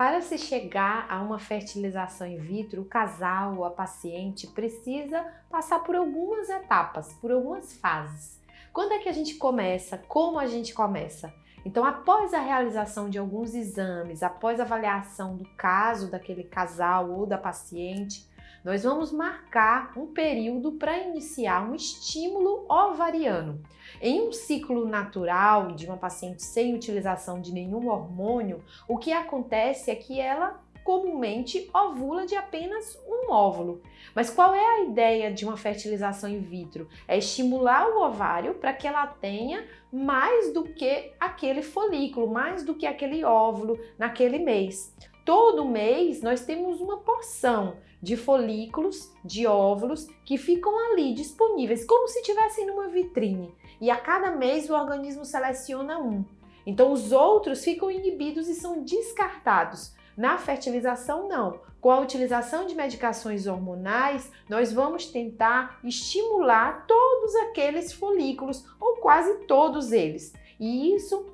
Para se chegar a uma fertilização in vitro, o casal ou a paciente precisa passar por algumas etapas, por algumas fases. Quando é que a gente começa? Como a gente começa? Então, após a realização de alguns exames, após a avaliação do caso daquele casal ou da paciente, nós vamos marcar um período para iniciar um estímulo ovariano. Em um ciclo natural de uma paciente sem utilização de nenhum hormônio, o que acontece é que ela comumente ovula de apenas um óvulo. Mas qual é a ideia de uma fertilização in vitro? É estimular o ovário para que ela tenha mais do que aquele folículo, mais do que aquele óvulo naquele mês. Todo mês nós temos uma porção de folículos, de óvulos que ficam ali disponíveis, como se estivessem numa vitrine. E a cada mês o organismo seleciona um. Então os outros ficam inibidos e são descartados. Na fertilização, não. Com a utilização de medicações hormonais, nós vamos tentar estimular todos aqueles folículos, ou quase todos eles. E isso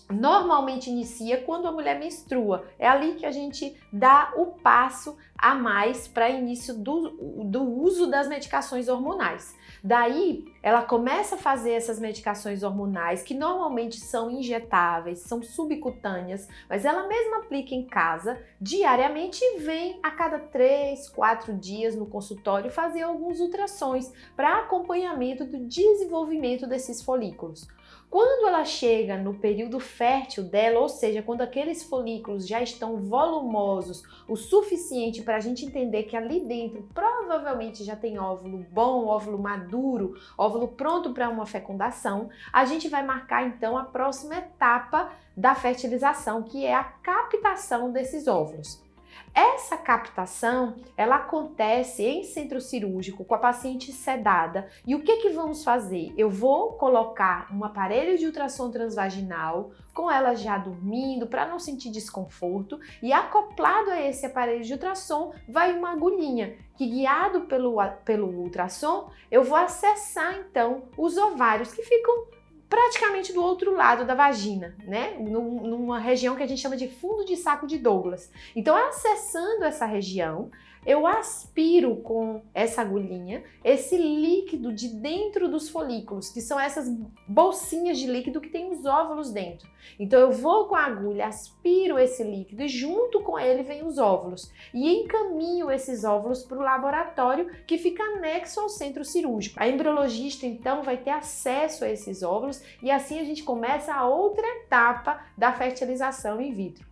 normalmente inicia quando a mulher menstrua. É ali que a gente dá o passo a mais para início do uso das medicações hormonais. Daí, ela começa a fazer essas medicações hormonais, que normalmente são injetáveis, são subcutâneas, mas ela mesma aplica em casa diariamente e vem a cada 3, 4 dias no consultório fazer alguns ultrassons para acompanhamento do desenvolvimento desses folículos. Quando ela chega no período fértil dela, ou seja, quando aqueles folículos já estão volumosos o suficiente para a gente entender que ali dentro provavelmente já tem óvulo bom, óvulo maduro, óvulo pronto para uma fecundação, a gente vai marcar então a próxima etapa da fertilização, que é a captação desses óvulos. Essa captação, ela acontece em centro cirúrgico com a paciente sedada. E o que vamos fazer? Eu vou colocar um aparelho de ultrassom transvaginal com ela já dormindo para não sentir desconforto e acoplado a esse aparelho de ultrassom vai uma agulhinha que, guiado pelo ultrassom, eu vou acessar então os ovários que ficam praticamente do outro lado da vagina, né? Numa região que a gente chama de fundo de saco de Douglas. Então, acessando essa região, eu aspiro com essa agulhinha esse líquido de dentro dos folículos, que são essas bolsinhas de líquido que tem os óvulos dentro. Então, eu vou com a agulha, aspiro esse líquido e junto com ele vem os óvulos. E encaminho esses óvulos para o laboratório que fica anexo ao centro cirúrgico. A embriologista, então, vai ter acesso a esses óvulos e assim a gente começa a outra etapa da fertilização in vitro.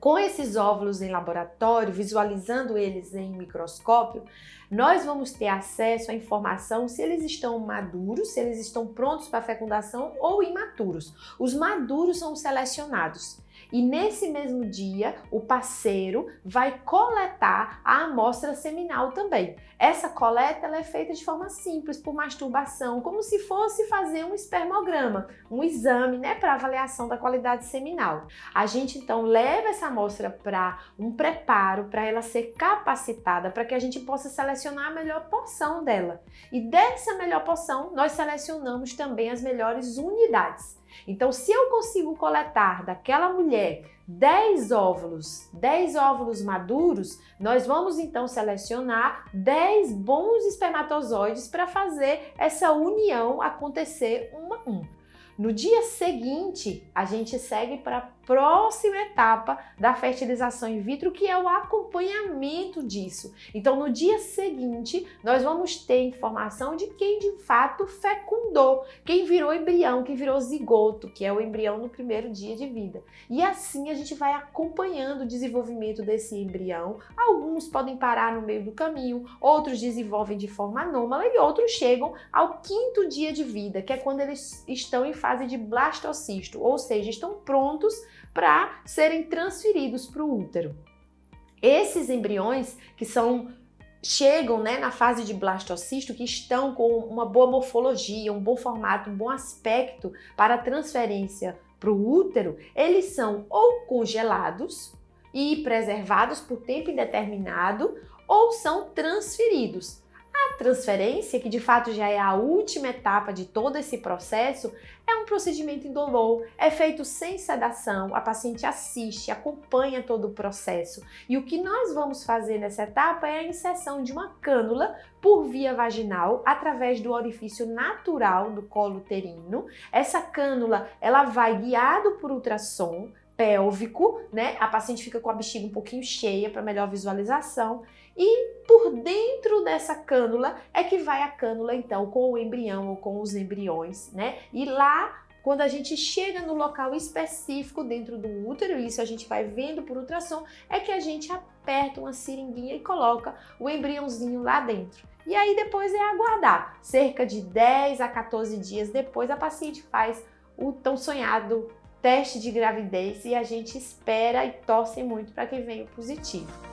Com esses óvulos em laboratório, visualizando eles em microscópio, nós vamos ter acesso à informação se eles estão maduros, se eles estão prontos para fecundação ou imaturos. Os maduros são selecionados. E nesse mesmo dia, o parceiro vai coletar a amostra seminal também. Essa coleta ela é feita de forma simples, por masturbação, como se fosse fazer um espermograma, um exame, né, para avaliação da qualidade seminal. A gente então leva essa amostra para um preparo, para ela ser capacitada, para que a gente possa selecionar a melhor porção dela. E dessa melhor porção, nós selecionamos também as melhores unidades. Então, se eu consigo coletar daquela mulher 10 óvulos maduros, nós vamos então selecionar 10 bons espermatozoides para fazer essa união acontecer um a um. No dia seguinte, a gente segue para a próxima etapa da fertilização in vitro, que é o acompanhamento disso. Então, no dia seguinte, nós vamos ter informação de quem de fato fecundou, quem virou embrião, quem virou zigoto, que é o embrião no primeiro dia de vida. E assim a gente vai acompanhando o desenvolvimento desse embrião. Alguns podem parar no meio do caminho, outros desenvolvem de forma anômala e outros chegam ao 5º dia de vida, que é quando eles estão em fase de blastocisto, ou seja, estão prontos para serem transferidos para o útero. Esses embriões que chegam, né, na fase de blastocisto, que estão com uma boa morfologia, um bom formato, um bom aspecto para a transferência para o útero, eles são ou congelados e preservados por tempo indeterminado ou são transferidos. A transferência, que de fato já é a última etapa de todo esse processo, é um procedimento indolor, é feito sem sedação, a paciente assiste, acompanha todo o processo. E o que nós vamos fazer nessa etapa é a inserção de uma cânula por via vaginal através do orifício natural do colo uterino. Essa cânula, ela vai guiado por ultrassom pélvico, né? A paciente fica com a bexiga um pouquinho cheia para melhor visualização. E por dentro dessa cânula é que vai a cânula, então, com o embrião ou com os embriões, né? E lá, quando a gente chega no local específico dentro do útero, isso a gente vai vendo por ultrassom, é que a gente aperta uma seringuinha e coloca o embriãozinho lá dentro. E aí depois é aguardar. Cerca de 10 a 14 dias depois, a paciente faz o tão sonhado teste de gravidez e a gente espera e torce muito para que venha positivo.